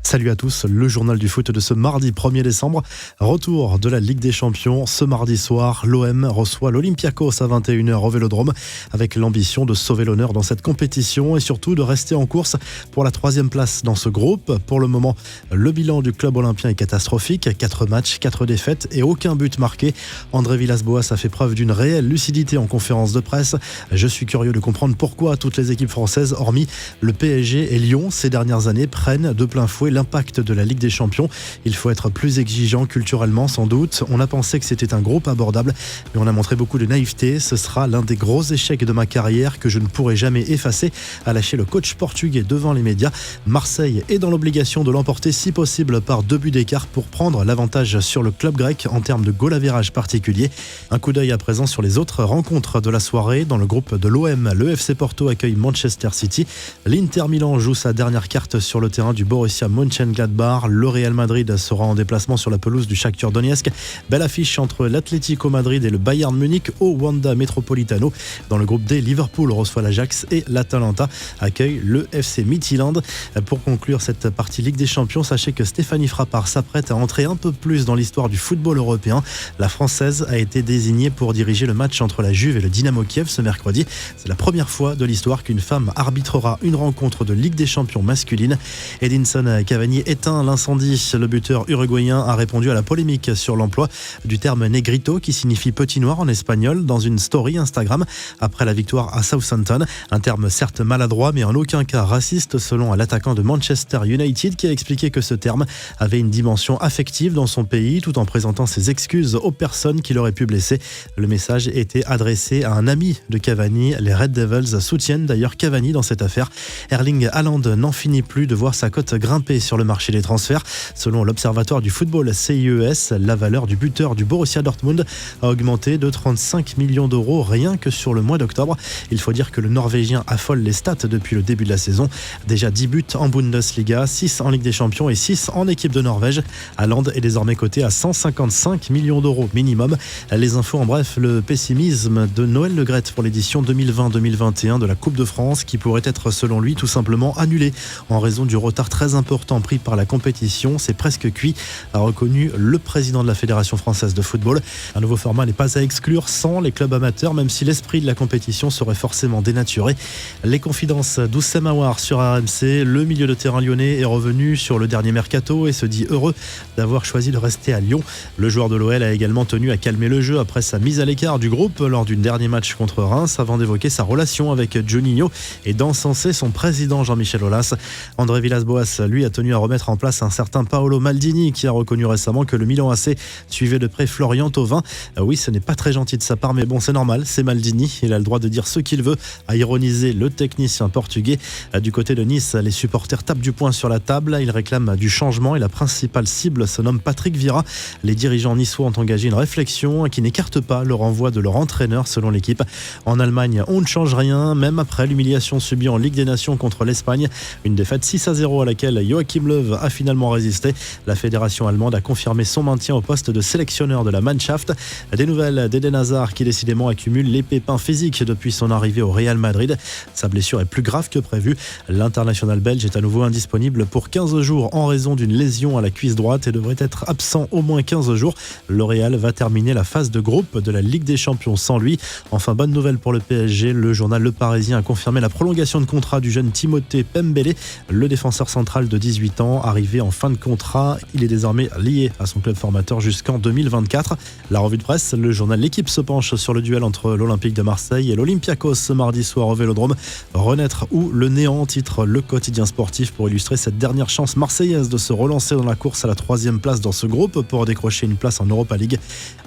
Salut à tous, le journal du foot de ce mardi 1er décembre. Retour de la Ligue des Champions. Ce mardi soir, l'OM reçoit l'Olympiakos à 21h au Vélodrome avec l'ambition de sauver l'honneur dans cette compétition et surtout de rester en course pour la 3e place dans ce groupe. Pour le moment, le bilan du club olympien est catastrophique. 4 matchs, 4 défaites et aucun but marqué. André Villas-Boas a fait preuve d'une réelle lucidité en conférence de presse. Je suis curieux de comprendre pourquoi toutes les équipes françaises, hormis le PSG et Lyon, ces dernières années, prennent de plein fouet l'impact de la Ligue des Champions. Il faut être plus exigeant culturellement sans doute. On a pensé que c'était un groupe abordable, mais on a montré beaucoup de naïveté. Ce sera l'un des gros échecs de ma carrière que je ne pourrai jamais effacer, a lâché le coach portugais devant les médias. Marseille est dans l'obligation de l'emporter si possible par 2 buts d'écart pour prendre l'avantage sur le club grec en termes de goal average particulier. Un coup d'œil à présent sur les autres rencontres de la soirée. Dans le groupe de l'OM, le FC Porto accueille Manchester City. L'Inter Milan joue sa dernière carte sur le terrain du Borussia Mönchengladbach. Le Real Madrid sera en déplacement sur la pelouse du Shakhtar Donetsk. Belle affiche entre l'Atlético Madrid et le Bayern Munich au Wanda Metropolitano. Dans le groupe D, Liverpool reçoit l'Ajax et l'Atalanta accueille le FC Midtjylland. Pour conclure cette partie Ligue des Champions, sachez que Stéphanie Frappart s'apprête à entrer un peu plus dans l'histoire du football européen. La Française a été désignée pour diriger le match entre la Juve et le Dynamo Kiev ce mercredi. C'est la première fois de l'histoire qu'une femme arbitrera une rencontre de Ligue des Champions masculine. Edinson Cavani éteint l'incendie. Le buteur uruguayen a répondu à la polémique sur l'emploi du terme negrito qui signifie petit noir en espagnol dans une story Instagram après la victoire à Southampton. Un terme certes maladroit mais en aucun cas raciste selon l'attaquant de Manchester United qui a expliqué que ce terme avait une dimension affective dans son pays tout en présentant ses excuses aux personnes qui l'auraient pu blesser. Le message était adressé à un ami de Cavani. Les Red Devils soutiennent d'ailleurs Cavani dans cette affaire. Erling Haaland n'en finit plus de voir sa cote grimper sur le marché des transferts. Selon l'Observatoire du football CIES, la valeur du buteur du Borussia Dortmund a augmenté de 35 millions d'euros rien que sur le mois d'octobre. Il faut dire que le Norvégien affole les stats depuis le début de la saison. Déjà 10 buts en Bundesliga, 6 en Ligue des Champions et 6 en équipe de Norvège. Haaland est désormais coté à 155 millions d'euros minimum. Les infos en bref, le pessimisme de Noël Le Graët pour l'édition 2020-2021 de la Coupe de France qui pourrait être selon lui tout simplement annulée en raison du retard très important pris par la compétition. C'est presque cuit, a reconnu le président de la Fédération française de football. Un nouveau format n'est pas à exclure sans les clubs amateurs, même si l'esprit de la compétition serait forcément dénaturé. Les confidences d'Oussem Aouar sur RMC, le milieu de terrain lyonnais est revenu sur le dernier mercato et se dit heureux d'avoir choisi de rester à Lyon. Le joueur de l'OL a également tenu à calmer le jeu après sa mise à l'écart du groupe lors du dernier match contre Reims avant d'évoquer sa relation avec Juninho et d'encenser son président Jean-Michel Aulas. André Villas-Boas, lui, a tenu à remettre en place un certain Paolo Maldini qui a reconnu récemment que le Milan AC suivait de près Florian Thauvin. Oui, ce n'est pas très gentil de sa part, mais bon, c'est normal, c'est Maldini. Il a le droit de dire ce qu'il veut, a ironisé le technicien portugais. Du côté de Nice, les supporters tapent du poing sur la table. Ils réclament du changement et la principale cible se nomme Patrick Vieira. Les dirigeants niçois ont engagé une réflexion qui n'écarte pas le renvoi de leur entraîneur selon l'équipe. En Allemagne, on ne change rien, même après l'humiliation subie en Ligue des Nations contre l'Espagne. Une défaite 6-0 à laquelle Joachim Löw a finalement résisté. La fédération allemande a confirmé son maintien au poste de sélectionneur de la Mannschaft. Des nouvelles d'Eden Hazard qui décidément accumule les pépins physiques depuis son arrivée au Real Madrid. Sa blessure est plus grave que prévu. L'international belge est à nouveau indisponible pour 15 jours en raison d'une lésion à la cuisse droite et devrait être absent au moins 15 jours. Le Real va terminer la phase de groupe de la Ligue des Champions sans lui. Enfin, bonne nouvelle pour le PSG. Le journal Le Parisien a confirmé la prolongation de contrat du jeune Timothée Pembele. Le défenseur central de 18 ans, arrivé en fin de contrat, il est désormais lié à son club formateur jusqu'en 2024. La revue de presse, le journal L'Équipe se penche sur le duel entre l'Olympique de Marseille et l'Olympiakos ce mardi soir au Vélodrome. Renaître ou le néant, titre le quotidien sportif pour illustrer cette dernière chance marseillaise de se relancer dans la course à la 3e place dans ce groupe pour décrocher une place en Europa League.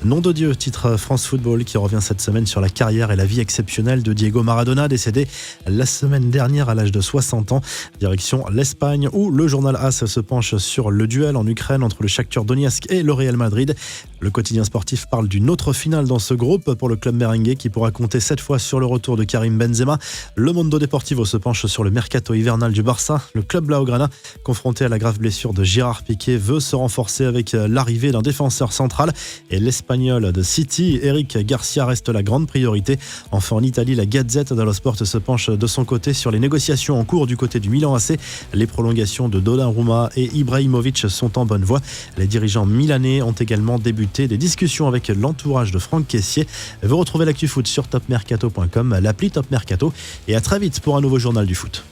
Nom de Dieu, titre France Football qui revient cette semaine sur la carrière et la vie exceptionnelle de Diego Maradona, décédé la semaine dernière à l'âge de 60 ans. Direction l'Espagne où le journal AS se penche sur le duel en Ukraine entre le Shakhtar Donetsk et le Real Madrid. Le quotidien sportif parle d'une autre finale dans ce groupe pour le club merengue qui pourra compter cette fois sur le retour de Karim Benzema. Le Mundo Deportivo se penche sur le mercato hivernal du Barça. Le club blaugrana, confronté à la grave blessure de Gérard Piqué, veut se renforcer avec l'arrivée d'un défenseur central. Et l'Espagnol de City, Eric Garcia, reste la grande priorité. Enfin en Italie, la Gazette dello Sport se penche de son côté sur les négociations en cours du côté du Milan AC. Les prolongations de Donnarumma et Ibrahimovic sont en bonne voie. Les dirigeants milanais ont également débuté des discussions avec l'entourage de Franck Kessié. Vous retrouvez l'actu foot sur topmercato.com, l'appli Top Mercato, et à très vite pour un nouveau journal du foot.